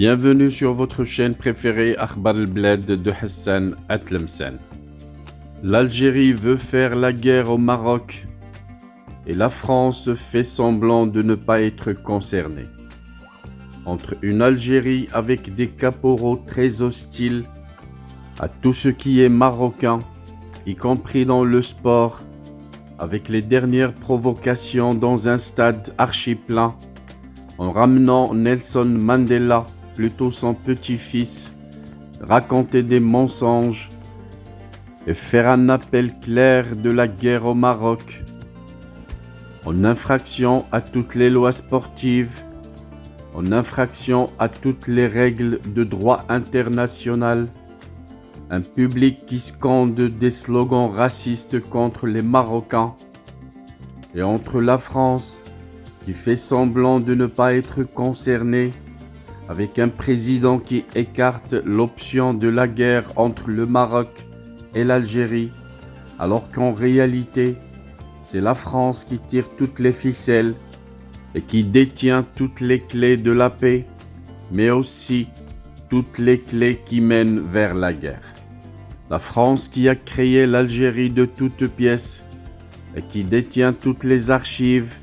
Bienvenue sur votre chaîne préférée Akhbar el-Bled de Hassan Atlemsen. L'Algérie veut faire la guerre au Maroc et la France fait semblant de ne pas être concernée. Entre une Algérie avec des caporaux très hostiles à tout ce qui est marocain, y compris dans le sport, avec les dernières provocations dans un stade archi-plein, en ramenant Nelson Mandela, plutôt son petit-fils, raconter des mensonges et faire un appel clair de la guerre au Maroc, en infraction à toutes les lois sportives, en infraction à toutes les règles de droit international, un public qui scande des slogans racistes contre les Marocains, et entre la France qui fait semblant de ne pas être concernée, avec un président qui écarte l'option de la guerre entre le Maroc et l'Algérie, alors qu'en réalité, c'est la France qui tire toutes les ficelles et qui détient toutes les clés de la paix, mais aussi toutes les clés qui mènent vers la guerre. La France qui a créé l'Algérie de toutes pièces et qui détient toutes les archives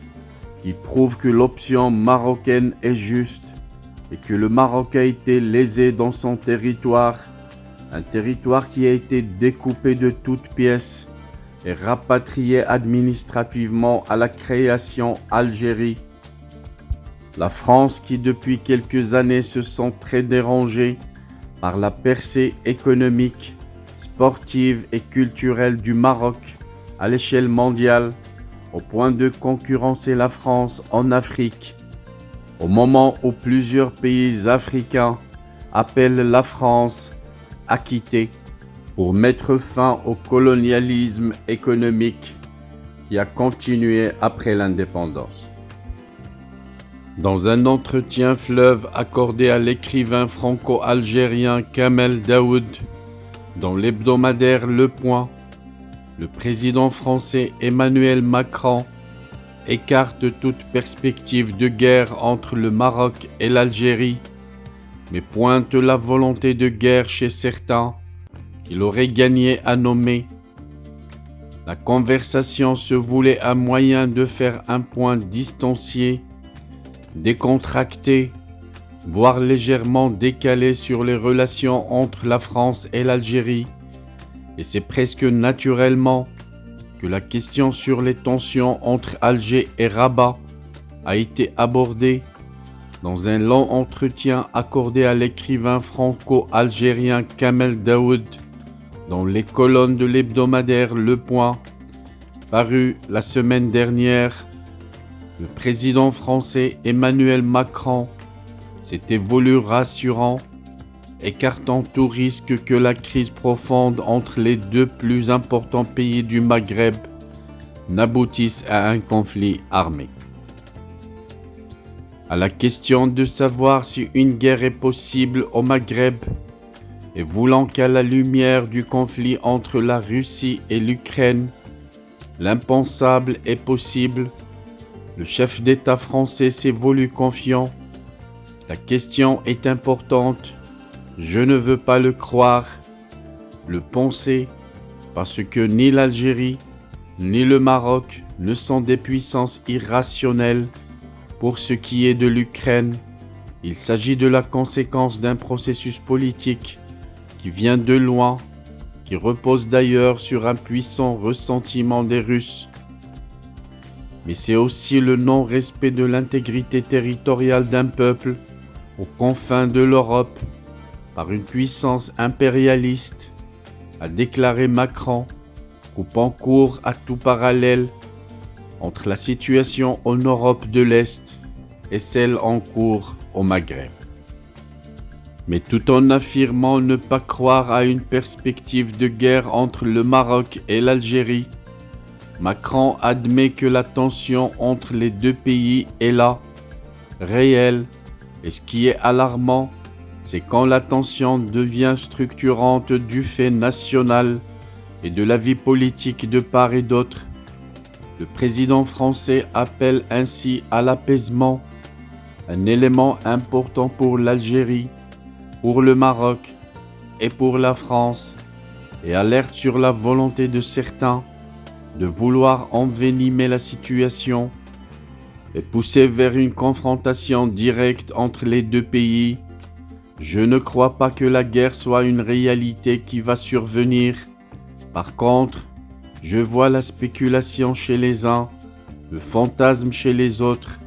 qui prouvent que l'option marocaine est juste et que le Maroc a été lésé dans son territoire, un territoire qui a été découpé de toutes pièces et rapatrié administrativement à la création Algérie. La France qui depuis quelques années se sent très dérangée par la percée économique, sportive et culturelle du Maroc à l'échelle mondiale, au point de concurrencer la France en Afrique, au moment où plusieurs pays africains appellent la France à quitter pour mettre fin au colonialisme économique qui a continué après l'indépendance. Dans un entretien fleuve accordé à l'écrivain franco-algérien Kamel Daoud dans l'hebdomadaire Le Point, le président français Emmanuel Macron écarte toute perspective de guerre entre le Maroc et l'Algérie, mais pointe la volonté de guerre chez certains qu'il aurait gagné à nommer. La conversation se voulait un moyen de faire un point distancié, décontracté, voire légèrement décalé sur les relations entre la France et l'Algérie, et c'est presque naturellement que la question sur les tensions entre Alger et Rabat a été abordée dans un long entretien accordé à l'écrivain franco-algérien Kamel Daoud dans les colonnes de l'hebdomadaire Le Point, paru la semaine dernière. Le président français Emmanuel Macron s'était voulu rassurant, écartant tout risque que la crise profonde entre les deux plus importants pays du Maghreb n'aboutisse à un conflit armé. À la question de savoir si une guerre est possible au Maghreb, et voulant qu'à la lumière du conflit entre la Russie et l'Ukraine, l'impensable est possible, le chef d'État français s'est voulu confiant. La question est importante. Je ne veux pas le croire, le penser, parce que ni l'Algérie, ni le Maroc ne sont des puissances irrationnelles. Pour ce qui est de l'Ukraine, il s'agit de la conséquence d'un processus politique qui vient de loin, qui repose d'ailleurs sur un puissant ressentiment des Russes. Mais c'est aussi le non-respect de l'intégrité territoriale d'un peuple aux confins de l'Europe, par une puissance impérialiste, a déclaré Macron, coupant court à tout parallèle entre la situation en Europe de l'Est et celle en cours au Maghreb. Mais tout en affirmant ne pas croire à une perspective de guerre entre le Maroc et l'Algérie, Macron admet que la tension entre les deux pays est là, réelle, et ce qui est alarmant, c'est quand la tension devient structurante du fait national et de la vie politique de part et d'autre. Le président français appelle ainsi à l'apaisement un élément important pour l'Algérie, pour le Maroc et pour la France, et alerte sur la volonté de certains de vouloir envenimer la situation et pousser vers une confrontation directe entre les deux pays. Je ne crois pas que la guerre soit une réalité qui va survenir. Par contre, je vois la spéculation chez les uns, le fantasme chez les autres,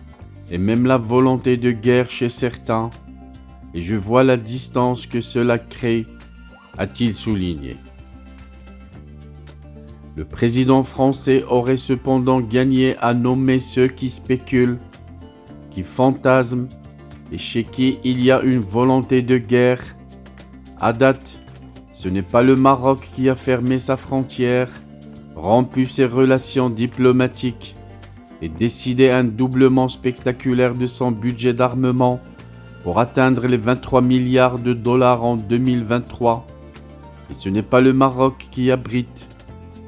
et même la volonté de guerre chez certains, et je vois la distance que cela crée, a-t-il souligné. Le président français aurait cependant gagné à nommer ceux qui spéculent, qui fantasment et chez qui il y a une volonté de guerre. À date, ce n'est pas le Maroc qui a fermé sa frontière, rompu ses relations diplomatiques et décidé un doublement spectaculaire de son budget d'armement pour atteindre les 23 milliards de dollars en 2023. Et ce n'est pas le Maroc qui abrite,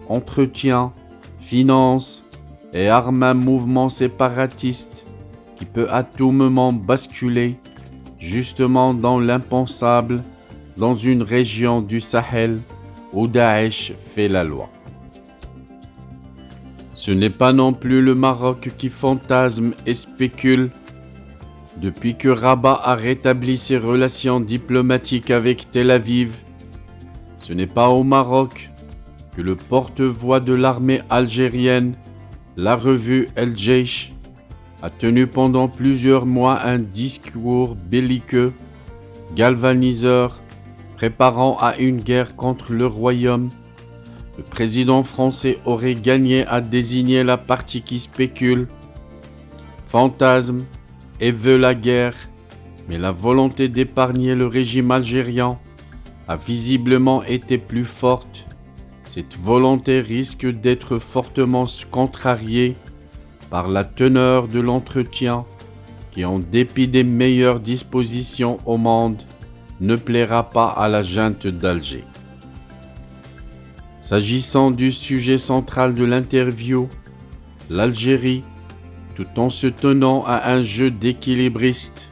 entretient, finance et arme un mouvement séparatiste qui peut à tout moment basculer justement dans l'impensable, dans une région du Sahel où Daesh fait la loi. Ce n'est pas non plus le Maroc qui fantasme et spécule. Depuis que Rabat a rétabli ses relations diplomatiques avec Tel Aviv, ce n'est pas au Maroc que le porte-voix de l'armée algérienne, la revue El Jaish, a tenu pendant plusieurs mois un discours belliqueux, galvaniseur, préparant à une guerre contre le royaume. Le président français aurait gagné à désigner la partie qui spécule, fantasme et veut la guerre, mais la volonté d'épargner le régime algérien a visiblement été plus forte. Cette volonté risque d'être fortement contrariée par la teneur de l'entretien qui, en dépit des meilleures dispositions au monde, ne plaira pas à la junte d'Alger. S'agissant du sujet central de l'interview, l'Algérie, tout en se tenant à un jeu d'équilibriste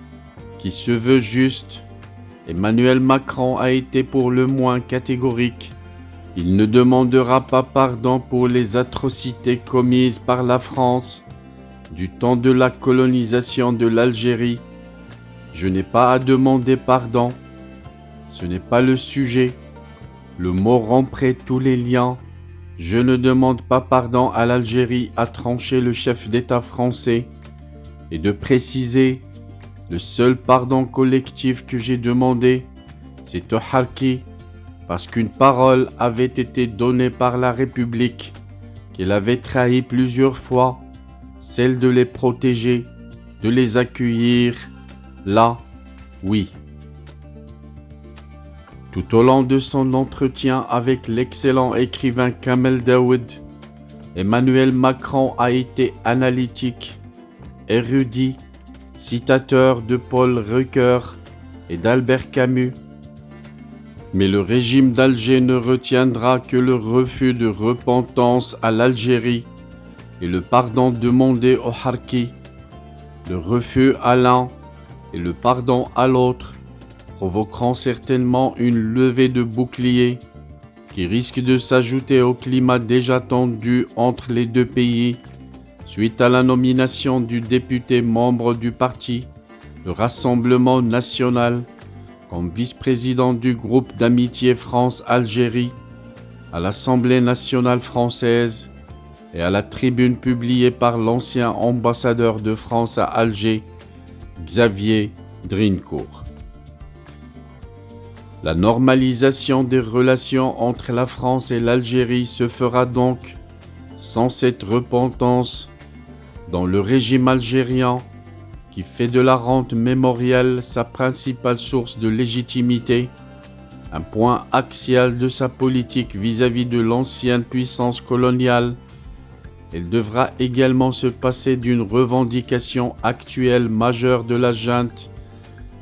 qui se veut juste, Emmanuel Macron a été pour le moins catégorique. Il ne demandera pas pardon pour les atrocités commises par la France du temps de la colonisation de l'Algérie. Je n'ai pas à demander pardon. Ce n'est pas le sujet. Le mot romprait tous les liens. Je ne demande pas pardon à l'Algérie, a tranché le chef d'État français, et de préciser, le seul pardon collectif que j'ai demandé, c'est au Harki, parce qu'une parole avait été donnée par la République, qu'elle avait trahi plusieurs fois, celle de les protéger, de les accueillir, là, oui. Tout au long de son entretien avec l'excellent écrivain Kamel Daoud, Emmanuel Macron a été analytique, érudit, citateur de Paul Ricoeur et d'Albert Camus. Mais le régime d'Alger ne retiendra que le refus de repentance à l'Algérie et le pardon demandé au Harki, le refus à l'un et le pardon à l'autre, provoqueront certainement une levée de boucliers qui risque de s'ajouter au climat déjà tendu entre les deux pays suite à la nomination du député membre du parti, le Rassemblement national, comme vice-président du groupe d'amitié France-Algérie à l'Assemblée nationale française et à la tribune publiée par l'ancien ambassadeur de France à Alger, Xavier Drincourt. La normalisation des relations entre la France et l'Algérie se fera donc sans cette repentance dans le régime algérien qui fait de la rente mémorielle sa principale source de légitimité, un point axial de sa politique vis-à-vis de l'ancienne puissance coloniale. Elle devra également se passer d'une revendication actuelle majeure de la junte,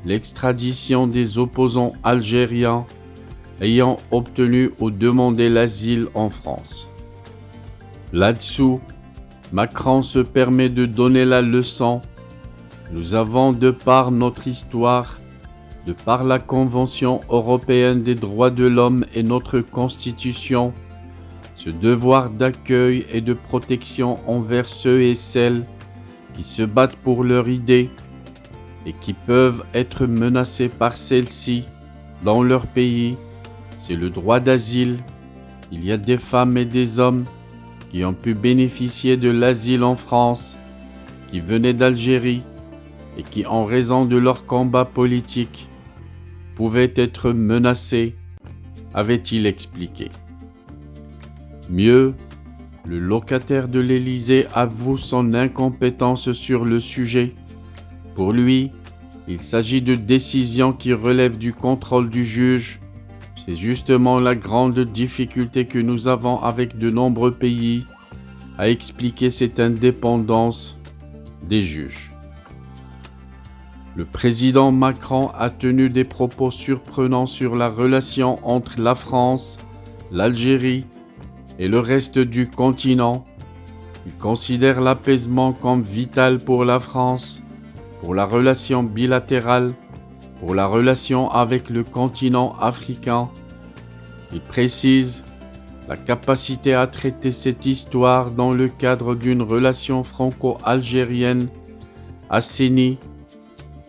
l'extradition des opposants algériens ayant obtenu ou demandé l'asile en France. Là-dessous, Macron se permet de donner la leçon Nous avons, de par notre histoire, de par la Convention européenne des droits de l'homme et notre Constitution, ce devoir d'accueil et de protection envers ceux et celles qui se battent pour leur idée et qui peuvent être menacés par celle-ci dans leur pays. C'est le droit d'asile. Il y a des femmes et des hommes qui ont pu bénéficier de l'asile en France, qui venaient d'Algérie et qui, en raison de leur combat politique, pouvaient être menacés, avait-il expliqué. Mieux, le locataire de l'Élysée avoue son incompétence sur le sujet. Pour lui, il s'agit de décisions qui relèvent du contrôle du juge. C'est justement la grande difficulté que nous avons avec de nombreux pays à expliquer cette indépendance des juges. Le président Macron a tenu des propos surprenants sur la relation entre la France, l'Algérie et le reste du continent. Il considère l'apaisement comme vital pour la France, pour la relation bilatérale, pour la relation avec le continent africain. Il précise la capacité à traiter cette histoire dans le cadre d'une relation franco-algérienne assainie.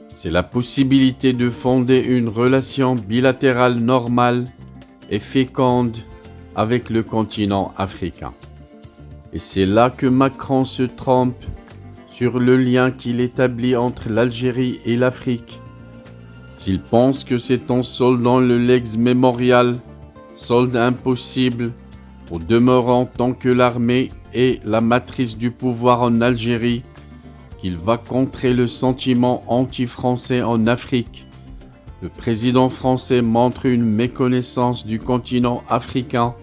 C'est la possibilité de fonder une relation bilatérale normale et féconde avec le continent africain. Et c'est là que Macron se trompe sur le lien qu'il établit entre l'Algérie et l'Afrique. S'il pense que c'est en soldant le legs mémorial, solde impossible, au demeurant tant que l'armée est la matrice du pouvoir en Algérie, qu'il va contrer le sentiment anti-français en Afrique. Le président français montre une méconnaissance du continent africain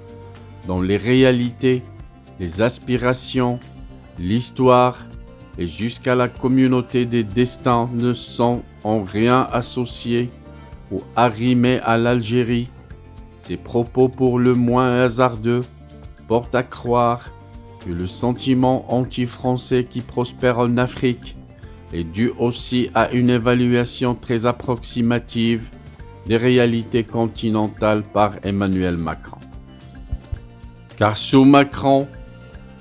dont les réalités, les aspirations, l'histoire et jusqu'à la communauté des destins ne sont en rien associés ou arrimés à l'Algérie. Ces propos pour le moins hasardeux portent à croire que le sentiment anti-français qui prospère en Afrique est dû aussi à une évaluation très approximative des réalités continentales par Emmanuel Macron. Car sous Macron,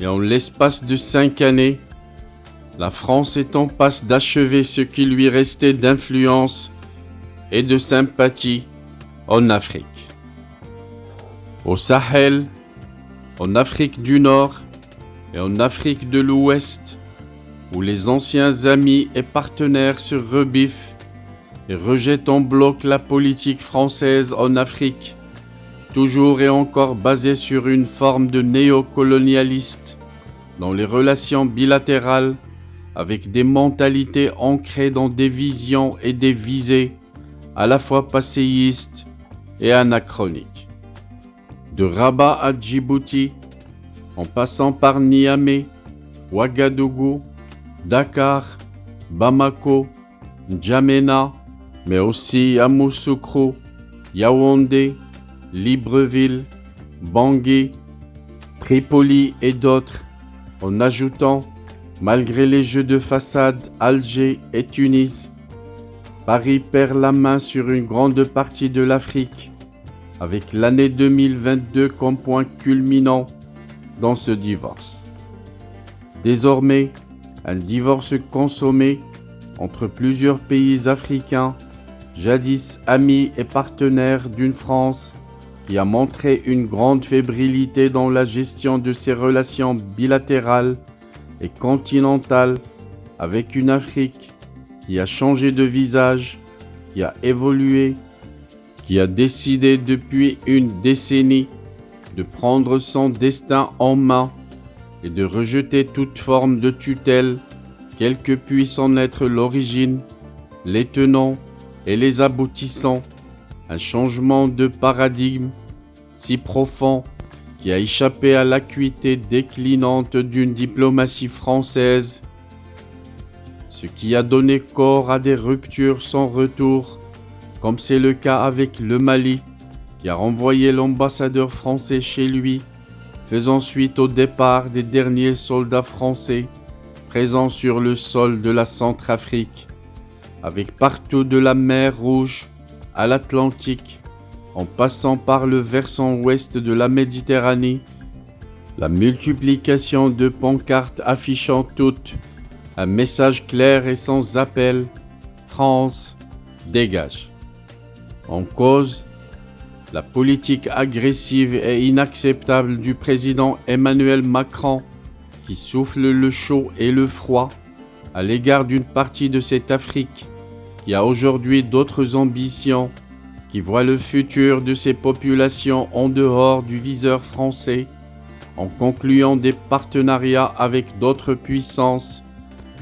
et en l'espace de 5 années, la France est en passe d'achever ce qui lui restait d'influence et de sympathie en Afrique. Au Sahel, en Afrique du Nord et en Afrique de l'Ouest, où les anciens amis et partenaires se rebiffent et rejettent en bloc la politique française en Afrique, toujours et encore basée sur une forme de néocolonialiste dans les relations bilatérales, avec des mentalités ancrées dans des visions et des visées à la fois passéistes et anachroniques. De Rabat à Djibouti, en passant par Niamey, Ouagadougou, Dakar, Bamako, N'Djamena, mais aussi Yamoussoukro, Yaoundé, Libreville, Bangui, Tripoli et d'autres, en ajoutant, malgré les jeux de façade, Alger et Tunis, Paris perd la main sur une grande partie de l'Afrique, avec l'année 2022 comme point culminant dans ce divorce. Désormais, un divorce consommé entre plusieurs pays africains, jadis amis et partenaires d'une France qui a montré une grande fébrilité dans la gestion de ses relations bilatérales et continentales avec une Afrique qui a changé de visage, qui a évolué, qui a décidé depuis une décennie de prendre son destin en main et de rejeter toute forme de tutelle, quelle que puisse en être l'origine, les tenants et les aboutissants. Un changement de paradigme si profond qui a échappé à l'acuité déclinante d'une diplomatie française, ce qui a donné corps à des ruptures sans retour, comme c'est le cas avec le Mali, qui a renvoyé l'ambassadeur français chez lui, faisant suite au départ des derniers soldats français présents sur le sol de la Centrafrique, avec partout de la mer Rouge à l'Atlantique, en passant par le versant ouest de la Méditerranée, la multiplication de pancartes affichant toutes un message clair et sans appel: France, dégage. En cause, la politique agressive et inacceptable du président Emmanuel Macron, qui souffle le chaud et le froid à l'égard d'une partie de cette Afrique qui a aujourd'hui d'autres ambitions, qui voit le futur de ces populations en dehors du viseur français, en concluant des partenariats avec d'autres puissances,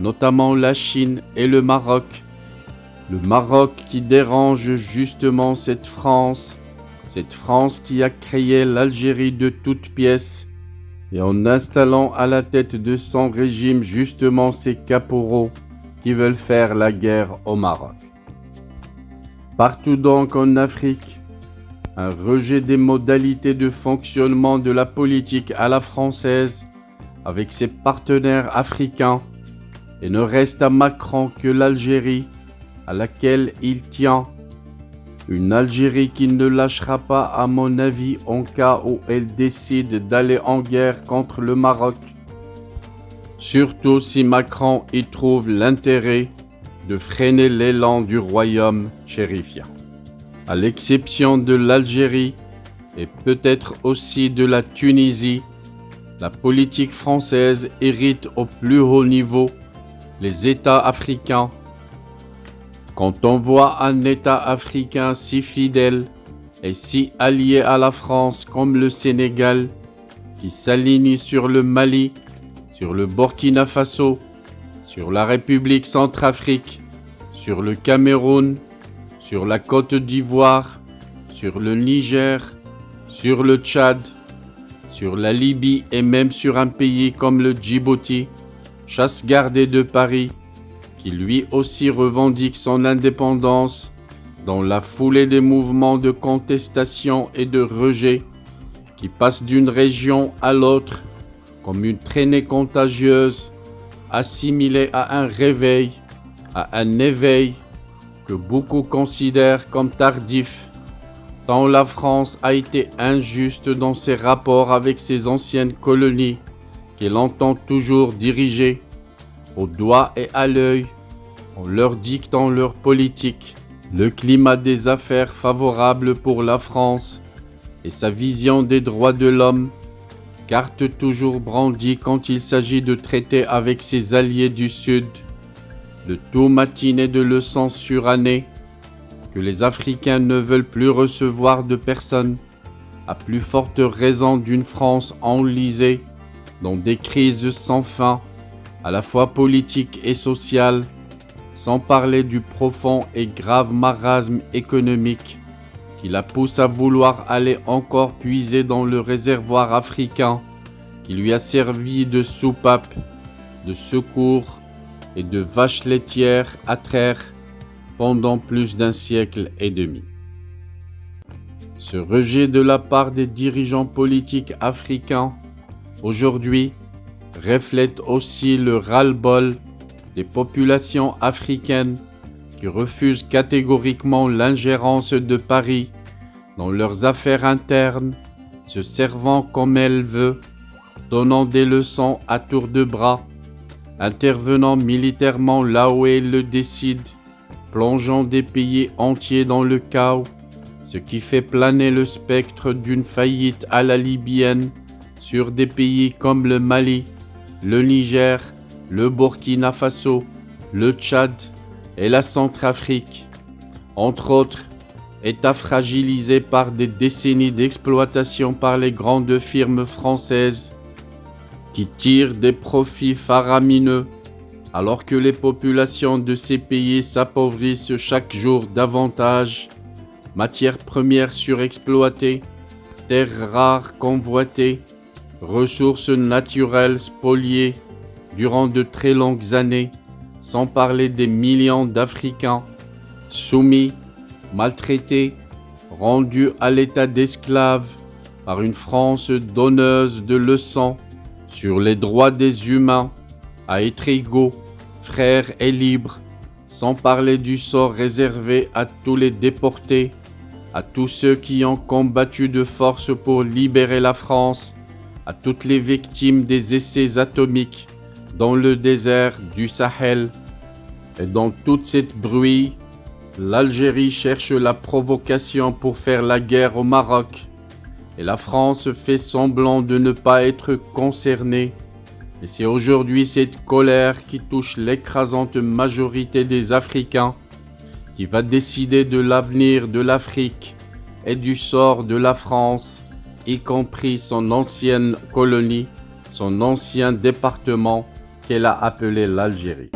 notamment la Chine et le Maroc. Le Maroc qui dérange justement cette France qui a créé l'Algérie de toutes pièces, et en installant à la tête de son régime justement ces caporaux qui veulent faire la guerre au Maroc. Partout donc en Afrique, un rejet des modalités de fonctionnement de la politique à la française avec ses partenaires africains, et ne reste à Macron que l'Algérie à laquelle il tient. Une Algérie qui ne lâchera pas, à mon avis, en cas où elle décide d'aller en guerre contre le Maroc. Surtout si Macron y trouve l'intérêt de freiner l'élan du royaume chérifien. À l'exception de l'Algérie et peut-être aussi de la Tunisie, la politique française hérite au plus haut niveau les États africains. Quand on voit un État africain si fidèle et si allié à la France comme le Sénégal, qui s'aligne sur le Mali, sur le Burkina Faso, sur la République Centrafrique, sur le Cameroun, sur la Côte d'Ivoire, sur le Niger, sur le Tchad, sur la Libye et même sur un pays comme le Djibouti, chasse gardée de Paris, qui lui aussi revendique son indépendance dans la foulée des mouvements de contestation et de rejet qui passent d'une région à l'autre comme une traînée contagieuse, assimilée à un réveil, à un éveil que beaucoup considèrent comme tardif, tant la France a été injuste dans ses rapports avec ses anciennes colonies qu'elle entend toujours diriger au doigt et à l'œil, en leur dictant leur politique, le climat des affaires favorable pour la France et sa vision des droits de l'homme, carte toujours brandie quand il s'agit de traiter avec ses alliés du Sud, de tout matiner de leçons surannées que les Africains ne veulent plus recevoir de personne, à plus forte raison d'une France enlisée dans des crises sans fin, à la fois politiques et sociales, sans parler du profond et grave marasme économique qui la pousse à vouloir aller encore puiser dans le réservoir africain qui lui a servi de soupape, de secours et de vache laitière à traire pendant plus d'un siècle et demi. Ce rejet de la part des dirigeants politiques africains aujourd'hui reflète aussi le ras-le-bol des populations africaines qui refusent catégoriquement l'ingérence de Paris dans leurs affaires internes, se servant comme elle veut, donnant des leçons à tour de bras, intervenant militairement là où elle le décide, plongeant des pays entiers dans le chaos, ce qui fait planer le spectre d'une faillite à la libyenne sur des pays comme le Mali, le Niger, le Burkina Faso, le Tchad et la Centrafrique, entre autres, États fragilisés par des décennies d'exploitation par les grandes firmes françaises qui tirent des profits faramineux alors que les populations de ces pays s'appauvrissent chaque jour davantage, matières premières surexploitées, terres rares convoitées, ressources naturelles spoliées durant de très longues années, sans parler des millions d'Africains soumis, maltraités, rendus à l'état d'esclaves par une France donneuse de leçons sur les droits des humains, à être égaux, frères et libres, sans parler du sort réservé à tous les déportés, à tous ceux qui ont combattu de force pour libérer la France, à toutes les victimes des essais atomiques dans le désert du Sahel. Et dans toute cette bruit, l'Algérie cherche la provocation pour faire la guerre au Maroc. Et la France fait semblant de ne pas être concernée. Et c'est aujourd'hui cette colère qui touche l'écrasante majorité des Africains qui va décider de l'avenir de l'Afrique et du sort de la France, y compris son ancienne colonie, son ancien département qu'elle a appelé l'Algérie.